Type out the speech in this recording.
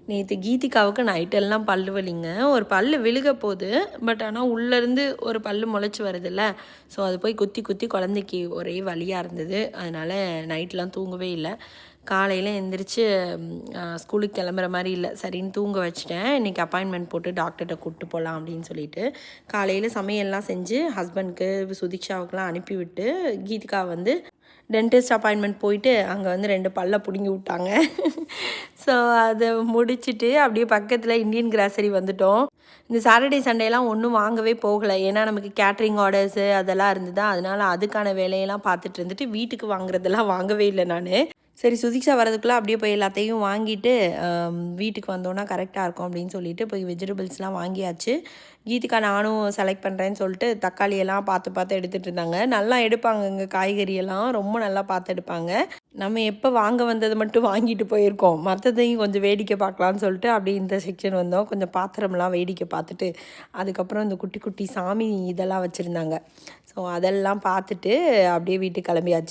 நேற்று கீதிகாவுக்கு நைட்டெல்லாம் பல்லு வலிங்க. ஒரு பல்லு விழுக போகுது. பட் ஆனால் உள்ளேருந்து ஒரு பல்லு முளைச்சி வருதுல்ல, ஸோ அது போய் குத்தி குத்தி குழந்தைக்கு ஒரே வலியாக இருந்தது. அதனால் நைட்லாம் தூங்கவே இல்லை. காலையில் எந்திரிச்சு ஸ்கூலுக்கு கிளம்புற மாதிரி இல்லை, சரின்னு தூங்க வச்சுட்டேன். இன்றைக்கி அப்பாயின்மெண்ட் போட்டு டாக்டர்கிட்ட கூப்பிட்டு போகலாம் அப்படின்னு சொல்லிட்டு காலையில் சமையல்லாம் செஞ்சு ஹஸ்பண்ட்க்கு சுதீக்ஷாவுக்கெலாம் அனுப்பிவிட்டு கீதிகா வந்து டென்டிஸ்ட் அப்பாயின்மெண்ட் போயிட்டு அங்கே வந்து 2 பல்ல பிடுங்கி விட்டாங்க. ஸோ அதை முடிச்சுட்டு அப்படியே பக்கத்தில் இந்தியன் கிராசரி வந்துட்டோம். இந்த சாட்டர்டே சண்டேலாம் ஒன்றும் வாங்கவே போகலை, ஏன்னா நமக்கு கேட்ரிங் ஆர்டர்ஸு அதெல்லாம் இருந்ததா, அதனால் அதுக்கான வேலையெல்லாம் பார்த்துட்டு இருந்துட்டு வீட்டுக்கு வாங்குறதெல்லாம் வாங்கவே இல்லை நான். சரி சுதீக்ஷா வரதுக்குள்ளே அப்படியே போய் எல்லாத்தையும் வாங்கிட்டு வீட்டுக்கு வந்தோன்னா கரெக்டாக இருக்கும் அப்படின்னு சொல்லிட்டு போய் வெஜிடபிள்ஸ்லாம் வாங்கியாச்சு. கீதிகா நானும் செலக்ட் பண்ணுறேன்னு சொல்லிட்டு தக்காளியெல்லாம் பார்த்து பார்த்து எடுத்துகிட்டு இருந்தாங்க. நல்லா எடுப்பாங்க இங்கே காய்கறியெல்லாம், ரொம்ப நல்லா பார்த்து எடுப்பாங்க. நம்ம எப்போ வாங்க வந்தது மட்டும் வாங்கிட்டு போயிருக்கோம், மற்றதையும் கொஞ்சம் வேடிக்கை பார்க்கலான்னு சொல்லிட்டு அப்படியே இந்த செக்ஷன் வந்தோம். கொஞ்சம் பாத்திரம்லாம் வேடிக்கை பார்த்துட்டு அதுக்கப்புறம் இந்த குட்டி குட்டி சாமி இதெல்லாம் வச்சுருந்தாங்க. ஸோ அதெல்லாம் பார்த்துட்டு அப்படியே வீட்டுக்கு கிளம்பியாச்சு.